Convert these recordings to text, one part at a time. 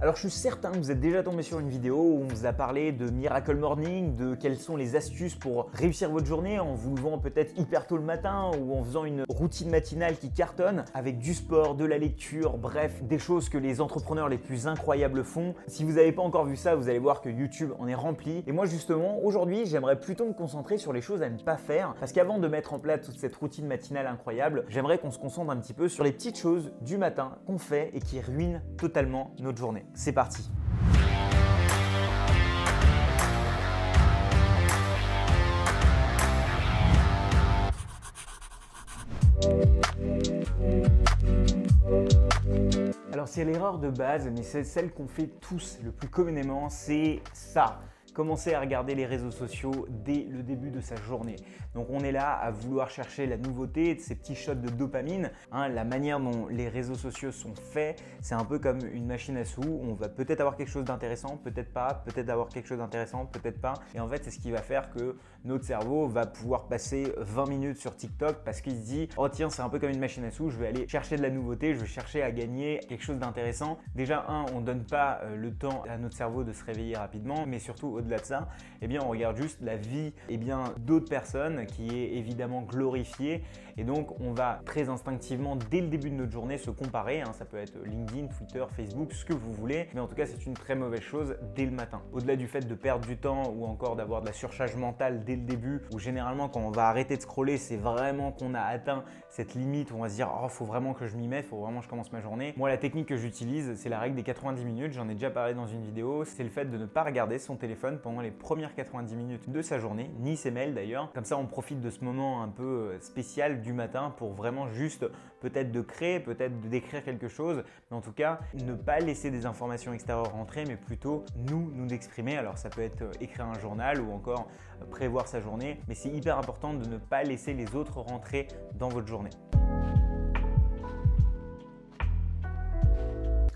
Alors je suis certain que vous êtes déjà tombé sur une vidéo où on vous a parlé de Miracle Morning, de quelles sont les astuces pour réussir votre journée en vous levant peut-être hyper tôt le matin ou en faisant une routine matinale qui cartonne avec du sport, de la lecture, bref, des choses que les entrepreneurs les plus incroyables font. Si vous n'avez pas encore vu ça, vous allez voir que YouTube en est rempli. Et moi justement, aujourd'hui, j'aimerais plutôt me concentrer sur les choses à ne pas faire parce qu'avant de mettre en place toute cette routine matinale incroyable, j'aimerais qu'on se concentre un petit peu sur les petites choses du matin qu'on fait et qui ruinent totalement notre journée. C'est parti. Alors c'est l'erreur de base, mais c'est celle qu'on fait tous le plus communément, c'est ça. Commencer à regarder les réseaux sociaux dès le début de sa journée. Donc on est là à vouloir chercher la nouveauté, ces petits shots de dopamine. La manière dont les réseaux sociaux sont faits, c'est un peu comme une machine à sous. On va peut-être avoir quelque chose d'intéressant, peut-être pas, peut-être avoir quelque chose d'intéressant, peut-être pas. Et en fait, c'est ce qui va faire que notre cerveau va pouvoir passer 20 minutes sur TikTok parce qu'il se dit « Oh tiens, c'est un peu comme une machine à sous, je vais aller chercher de la nouveauté, je vais chercher à gagner quelque chose d'intéressant. » Déjà, on ne donne pas le temps à notre cerveau de se réveiller rapidement, mais surtout au-delà de ça, on regarde juste la vie d'autres personnes qui est évidemment glorifiée et donc on va très instinctivement dès le début de notre journée se comparer. Ça peut être LinkedIn, Twitter, Facebook, ce que vous voulez, mais en tout cas c'est une très mauvaise chose dès le matin. Au-delà du fait de perdre du temps ou encore d'avoir de la surcharge mentale dès le début, où généralement quand on va arrêter de scroller, c'est vraiment qu'on a atteint cette limite où on va se dire « Oh, faut vraiment que je m'y mette, faut vraiment que je commence ma journée ». Moi, la technique que j'utilise, c'est la règle des 90 minutes, j'en ai déjà parlé dans une vidéo, c'est le fait de ne pas regarder son téléphone pendant les premières 90 minutes de sa journée, ni ses mails d'ailleurs. Comme ça, on profite de ce moment un peu spécial du matin pour vraiment juste peut-être de créer, peut-être d'écrire quelque chose, mais en tout cas, ne pas laisser des informations extérieures rentrer, mais plutôt nous exprimer. Alors ça peut être écrire un journal ou encore prévoir sa journée, mais c'est hyper important de ne pas laisser les autres rentrer dans votre journée.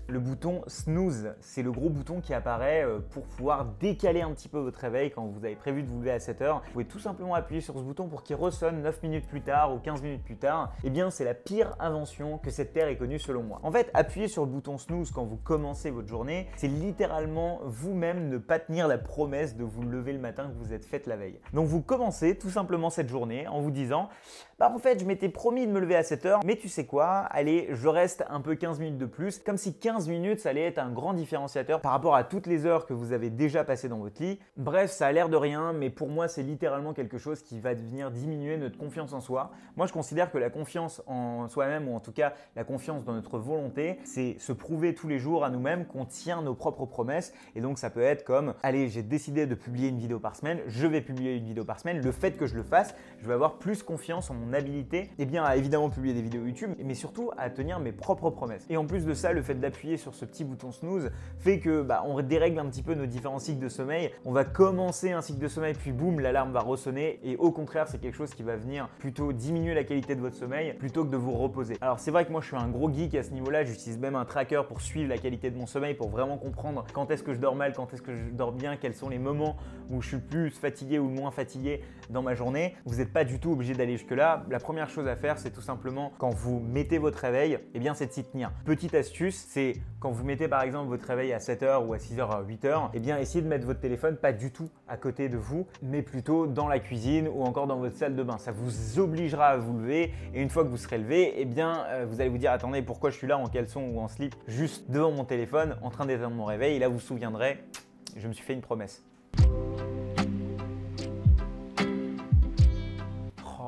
Le bouton snooze, c'est le gros bouton qui apparaît pour pouvoir décaler un petit peu votre réveil quand vous avez prévu de vous lever à 7 heures. Vous pouvez tout simplement appuyer sur ce bouton pour qu'il ressonne 9 minutes plus tard ou 15 minutes plus tard. Eh bien, c'est la pire invention que cette terre ait connue selon moi. En fait, appuyer sur le bouton snooze quand vous commencez votre journée, c'est littéralement vous-même ne pas tenir la promesse de vous lever le matin que vous êtes faite la veille. Donc, vous commencez tout simplement cette journée en vous disant « Bah en fait, je m'étais promis de me lever à 7 heures, mais tu sais quoi, allez, je reste un peu 15 minutes de plus. » Comme si 15 minutes, ça allait être un grand différenciateur par rapport à toutes les heures que vous avez déjà passées dans votre lit. Bref, ça a l'air de rien, mais pour moi, c'est littéralement quelque chose qui va venir diminuer notre confiance en soi. Moi, je considère que la confiance en soi-même, ou en tout cas la confiance dans notre volonté, c'est se prouver tous les jours à nous-mêmes qu'on tient nos propres promesses. Et donc, ça peut être comme, allez, j'ai décidé de publier une vidéo par semaine, je vais publier une vidéo par semaine. Le fait que je le fasse, je vais avoir plus confiance en mon habilité, à évidemment publier des vidéos YouTube, mais surtout à tenir mes propres promesses. Et en plus de ça, le fait d'appuyer sur ce petit bouton snooze fait que on dérègle un petit peu nos différents cycles de sommeil. On va commencer un cycle de sommeil, puis boum, l'alarme va ressonner. Et au contraire, c'est quelque chose qui va venir plutôt diminuer la qualité de votre sommeil plutôt que de vous reposer. Alors c'est vrai que moi je suis un gros geek à ce niveau-là. J'utilise même un tracker pour suivre la qualité de mon sommeil, pour vraiment comprendre quand est-ce que je dors mal, quand est-ce que je dors bien, quels sont les moments où je suis plus fatigué ou moins fatigué dans ma journée. Vous n'êtes pas du tout obligé d'aller jusque-là. La première chose à faire, c'est tout simplement quand vous mettez votre réveil, c'est de s'y tenir. Petite astuce, c'est quand vous mettez par exemple votre réveil à 7h ou à 6h à 8h, essayez de mettre votre téléphone pas du tout à côté de vous, mais plutôt dans la cuisine ou encore dans votre salle de bain. Ça vous obligera à vous lever et une fois que vous serez levé, vous allez vous dire attendez, pourquoi je suis là en caleçon ou en slip juste devant mon téléphone en train d'éteindre mon réveil, et là vous vous souviendrez, je me suis fait une promesse.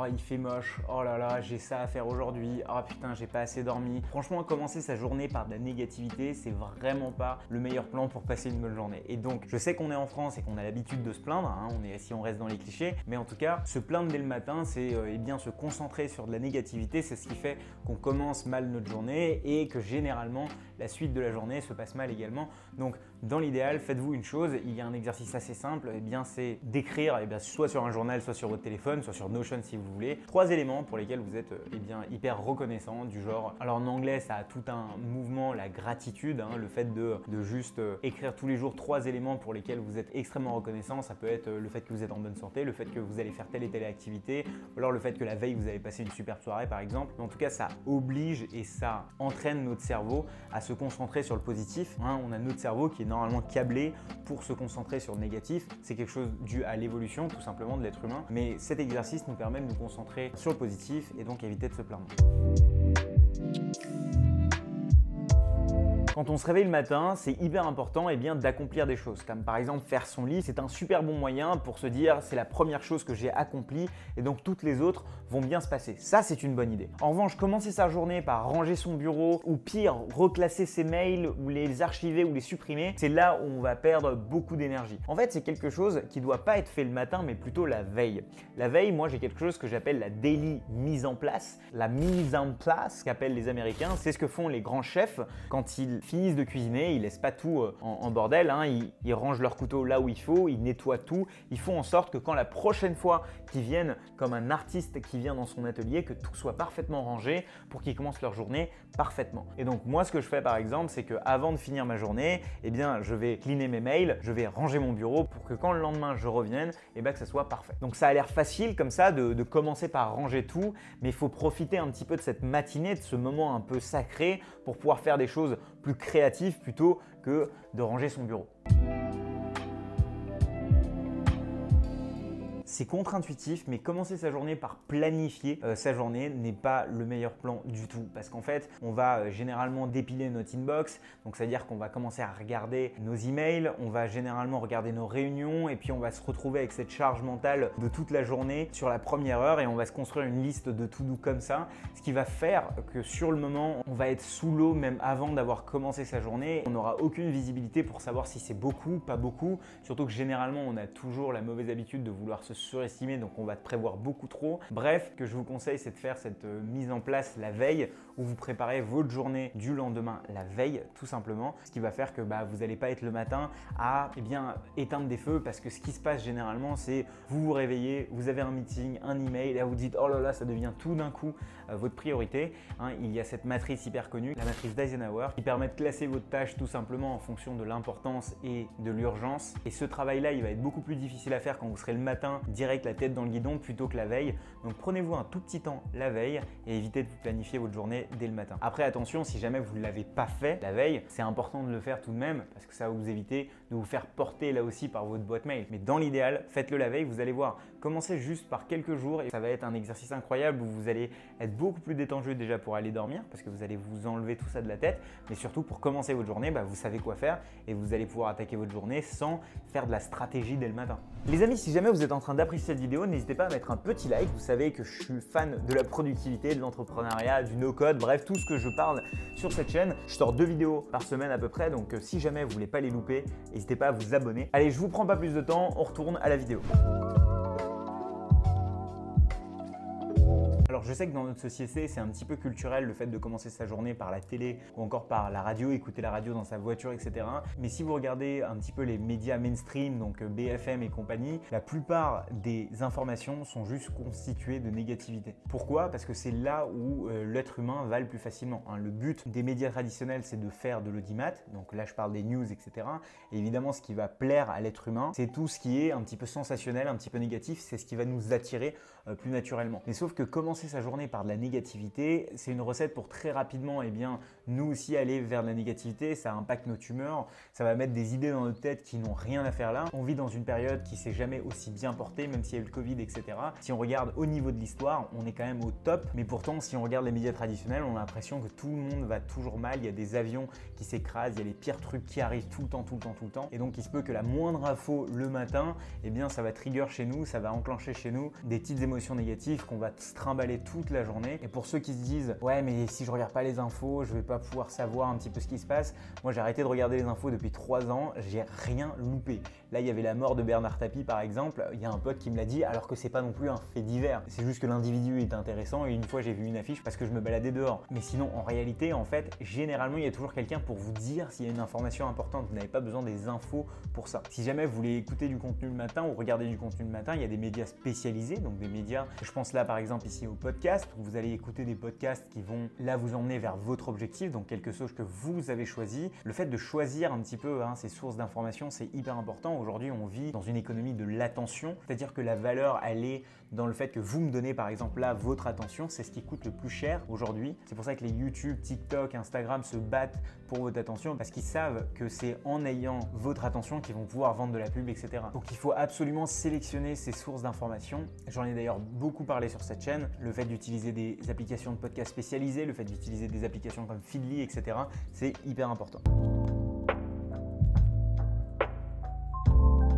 Oh, il fait moche, oh là là, j'ai ça à faire aujourd'hui, oh putain, j'ai pas assez dormi. Franchement, commencer sa journée par de la négativité, c'est vraiment pas le meilleur plan pour passer une bonne journée. Et donc, je sais qu'on est en France et qu'on a l'habitude de se plaindre, si on reste dans les clichés, mais en tout cas, se plaindre dès le matin, c'est se concentrer sur de la négativité, c'est ce qui fait qu'on commence mal notre journée et que généralement, la suite de la journée se passe mal également. Donc, dans l'idéal, faites-vous une chose, il y a un exercice assez simple, c'est d'écrire soit sur un journal, soit sur votre téléphone, soit sur Notion si vous voulez, 3 éléments pour lesquels vous êtes hyper reconnaissant, du genre, alors en anglais ça a tout un mouvement, la gratitude, le fait de juste écrire tous les jours 3 éléments pour lesquels vous êtes extrêmement reconnaissant. Ça peut être le fait que vous êtes en bonne santé, le fait que vous allez faire telle et telle activité, ou alors le fait que la veille vous avez passé une superbe soirée par exemple. Mais en tout cas, ça oblige et ça entraîne notre cerveau à se se concentrer sur le positif. On a notre cerveau qui est normalement câblé pour se concentrer sur le négatif. C'est quelque chose dû à l'évolution tout simplement de l'être humain. Mais cet exercice nous permet de nous concentrer sur le positif et donc éviter de se plaindre. Quand on se réveille le matin, c'est hyper important d'accomplir des choses, comme par exemple faire son lit. C'est un super bon moyen pour se dire c'est la première chose que j'ai accomplie et donc toutes les autres vont bien se passer. Ça, c'est une bonne idée. En revanche, commencer sa journée par ranger son bureau ou pire, reclasser ses mails ou les archiver ou les supprimer, c'est là où on va perdre beaucoup d'énergie. En fait, c'est quelque chose qui ne doit pas être fait le matin, mais plutôt la veille. La veille, moi, j'ai quelque chose que j'appelle la daily mise en place. La mise en place qu'appellent les Américains, c'est ce que font les grands chefs quand ils finissent de cuisiner, ils laissent pas tout en bordel, ils rangent leur couteau là où il faut, ils nettoient tout, ils font en sorte que quand la prochaine fois qu'ils viennent comme un artiste qui vient dans son atelier, que tout soit parfaitement rangé pour qu'ils commencent leur journée parfaitement. Et donc moi ce que je fais par exemple, c'est que avant de finir ma journée, je vais cleaner mes mails, je vais ranger mon bureau pour que quand le lendemain je revienne, que ça soit parfait. Donc ça a l'air facile comme ça de commencer par ranger tout, mais il faut profiter un petit peu de cette matinée, de ce moment un peu sacré pour pouvoir faire des choses plus créatives plutôt que de ranger son bureau. C'est contre-intuitif, mais commencer sa journée par planifier sa journée n'est pas le meilleur plan du tout. Parce qu'en fait, on va généralement dépiler notre inbox. Donc, c'est-à-dire qu'on va commencer à regarder nos emails, on va généralement regarder nos réunions et puis on va se retrouver avec cette charge mentale de toute la journée sur la première heure et on va se construire une liste de to-do comme ça. Ce qui va faire que sur le moment, on va être sous l'eau même avant d'avoir commencé sa journée. On n'aura aucune visibilité pour savoir si c'est beaucoup, pas beaucoup. Surtout que généralement, on a toujours la mauvaise habitude de vouloir se surestimé, donc on va te prévoir beaucoup trop. Bref, ce que je vous conseille, c'est de faire cette mise en place la veille où vous préparez votre journée du lendemain la veille, tout simplement. Ce qui va faire que vous n'allez pas être le matin à éteindre des feux parce que ce qui se passe généralement, c'est vous vous réveillez, vous avez un meeting, un email, et là vous dites oh là là, ça devient tout d'un coup votre priorité. Il y a cette matrice hyper connue, la matrice d'Eisenhower, qui permet de classer votre tâche tout simplement en fonction de l'importance et de l'urgence. Et ce travail-là, il va être beaucoup plus difficile à faire quand vous serez le matin direct la tête dans le guidon plutôt que la veille. Donc prenez-vous un tout petit temps la veille et évitez de planifier votre journée dès le matin. Après attention, si jamais vous ne l'avez pas fait la veille, c'est important de le faire tout de même parce que ça va vous éviter de vous faire porter là aussi par votre boîte mail. Mais dans l'idéal, faites-le la veille, vous allez voir. Commencez juste par quelques jours et ça va être un exercice incroyable où vous allez être beaucoup plus détendu déjà pour aller dormir parce que vous allez vous enlever tout ça de la tête, mais surtout pour commencer votre journée, vous savez quoi faire et vous allez pouvoir attaquer votre journée sans faire de la stratégie dès le matin. Les amis, si jamais vous êtes en train d'apprécier cette vidéo, n'hésitez pas à mettre un petit like. Vous savez que je suis fan de la productivité, de l'entrepreneuriat, du no-code, bref, tout ce que je parle sur cette chaîne. Je sors 2 vidéos par semaine à peu près, donc si jamais vous voulez pas les louper, n'hésitez pas à vous abonner. Allez, je vous prends pas plus de temps, on retourne à la vidéo. Alors je sais que dans notre société, c'est un petit peu culturel le fait de commencer sa journée par la télé ou encore par la radio, écouter la radio dans sa voiture, etc. Mais si vous regardez un petit peu les médias mainstream, donc BFM et compagnie, la plupart des informations sont juste constituées de négativité. Pourquoi? Parce que c'est là où l'être humain va le plus facilement. Le but des médias traditionnels, c'est de faire de l'audimat. Donc là, je parle des news, etc. Et évidemment, ce qui va plaire à l'être humain, c'est tout ce qui est un petit peu sensationnel, un petit peu négatif. C'est ce qui va nous attirer plus naturellement. Mais sauf que commencer sa journée par de la négativité, c'est une recette pour très rapidement nous aussi aller vers de la négativité. Ça impacte notre humeur, ça va mettre des idées dans notre tête qui n'ont rien à faire là. On vit dans une période qui s'est jamais aussi bien portée, même s'il y a eu le Covid, etc. Si on regarde au niveau de l'histoire, on est quand même au top. Mais pourtant, si on regarde les médias traditionnels, on a l'impression que tout le monde va toujours mal. Il y a des avions qui s'écrasent, il y a les pires trucs qui arrivent tout le temps. Et donc, il se peut que la moindre info le matin, ça va trigger chez nous, ça va enclencher chez nous des petites émotions négatives qu'on va se trimballer toute la journée. Et pour ceux qui se disent ouais, mais si je regarde pas les infos, je vais pas pouvoir savoir un petit peu ce qui se passe. Moi, j'ai arrêté de regarder les infos depuis 3 ans, j'ai rien loupé. Là, il y avait la mort de Bernard Tapie par exemple. Il y a un pote qui me l'a dit alors que c'est pas non plus un fait divers. C'est juste que l'individu est intéressant et une fois j'ai vu une affiche parce que je me baladais dehors. Mais sinon, en réalité, en fait, généralement, il y a toujours quelqu'un pour vous dire s'il y a une information importante. Vous n'avez pas besoin des infos pour ça. Si jamais vous voulez écouter du contenu le matin ou regarder du contenu le matin, il y a des médias spécialisés, donc des médias. Je pense là par exemple ici au podcast, où vous allez écouter des podcasts qui vont là vous emmener vers votre objectif, donc quelque chose que vous avez choisi. Le fait de choisir un petit peu ces sources d'informations, c'est hyper important. Aujourd'hui, on vit dans une économie de l'attention, c'est-à-dire que la valeur, elle est dans le fait que vous me donnez par exemple là votre attention, c'est ce qui coûte le plus cher aujourd'hui. C'est pour ça que les YouTube, TikTok, Instagram se battent pour votre attention parce qu'ils savent que c'est en ayant votre attention qu'ils vont pouvoir vendre de la pub, etc. Donc il faut absolument sélectionner ces sources d'informations. J'en ai d'ailleurs beaucoup parlé sur cette chaîne. Le fait d'utiliser des applications de podcast spécialisées, le fait d'utiliser des applications comme Feedly, etc. c'est hyper important.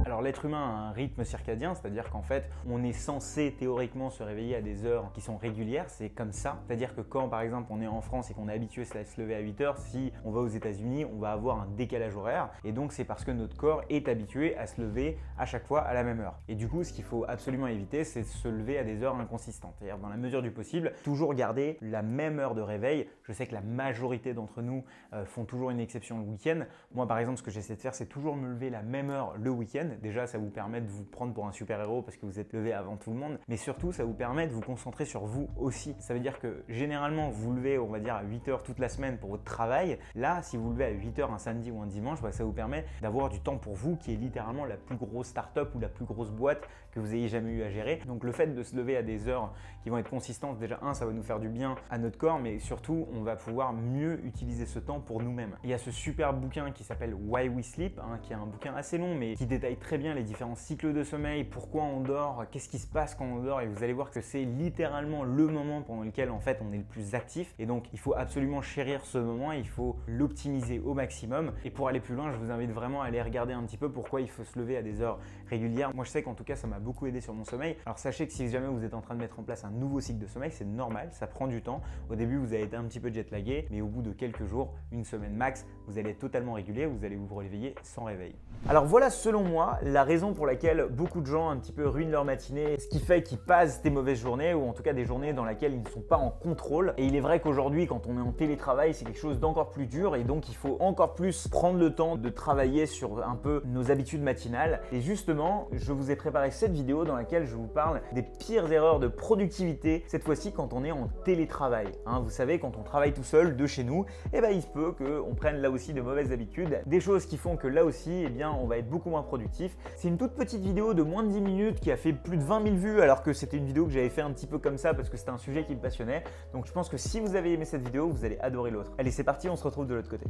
Alors l'être humain a un rythme circadien, c'est-à-dire qu'en fait on est censé théoriquement se réveiller à des heures qui sont régulières, c'est comme ça. C'est-à-dire que quand par exemple on est en France et qu'on est habitué à se lever à 8 heures, si on va aux États-Unis, on va avoir un décalage horaire et donc c'est parce que notre corps est habitué à se lever à chaque fois à la même heure. Et du coup ce qu'il faut absolument éviter, c'est de se lever à des heures inconsistantes. C'est-à-dire dans la mesure du possible, toujours garder la même heure de réveil. Je sais que la majorité d'entre nous font toujours une exception le week-end. Moi par exemple ce que j'essaie de faire, c'est toujours me lever la même heure le week-end. Déjà, ça vous permet de vous prendre pour un super-héros parce que vous êtes levé avant tout le monde, mais surtout, ça vous permet de vous concentrer sur vous aussi. Ça veut dire que généralement, vous levez, on va dire, à 8 heures toute la semaine pour votre travail. Là, si vous levez à 8 heures un samedi ou un dimanche, ça vous permet d'avoir du temps pour vous qui est littéralement la plus grosse start-up ou la plus grosse boîte que vous ayez jamais eu à gérer. Donc, le fait de se lever à des heures qui vont être consistantes, déjà, ça va nous faire du bien à notre corps, mais surtout, on va pouvoir mieux utiliser ce temps pour nous-mêmes. Il y a ce super bouquin qui s'appelle Why We Sleep, qui est un bouquin assez long, mais qui détaille très bien les différents cycles de sommeil, pourquoi on dort, qu'est-ce qui se passe quand on dort, et vous allez voir que c'est littéralement le moment pendant lequel en fait on est le plus actif, et donc il faut absolument chérir ce moment, il faut l'optimiser au maximum. Et pour aller plus loin, je vous invite vraiment à aller regarder un petit peu pourquoi il faut se lever à des heures régulières. Moi je sais qu'en tout cas ça m'a beaucoup aidé sur mon sommeil. Alors sachez que si jamais vous êtes en train de mettre en place un nouveau cycle de sommeil, c'est normal, ça prend du temps. Au début vous allez être un petit peu jet lagué, mais au bout de quelques jours, une semaine max, vous allez être totalement régulier, vous allez vous réveiller sans réveil. Alors voilà, selon moi, la raison pour laquelle beaucoup de gens un petit peu ruinent leur matinée, ce qui fait qu'ils passent des mauvaises journées ou en tout cas des journées dans lesquelles ils ne sont pas en contrôle. Et il est vrai qu'aujourd'hui, quand on est en télétravail, c'est quelque chose d'encore plus dur et donc il faut encore plus prendre le temps de travailler sur un peu nos habitudes matinales. Et justement, je vous ai préparé cette vidéo dans laquelle je vous parle des pires erreurs de productivité, cette fois-ci quand on est en télétravail. Vous savez, quand on travaille tout seul de chez nous, il se peut qu'on prenne là aussi de mauvaises habitudes, des choses qui font que là aussi, on va être beaucoup moins productif. C'est une toute petite vidéo de moins de 10 minutes qui a fait plus de 20 000 vues alors que c'était une vidéo que j'avais fait un petit peu comme ça parce que c'était un sujet qui me passionnait. Donc je pense que si vous avez aimé cette vidéo, vous allez adorer l'autre. Allez, c'est parti, on se retrouve de l'autre côté.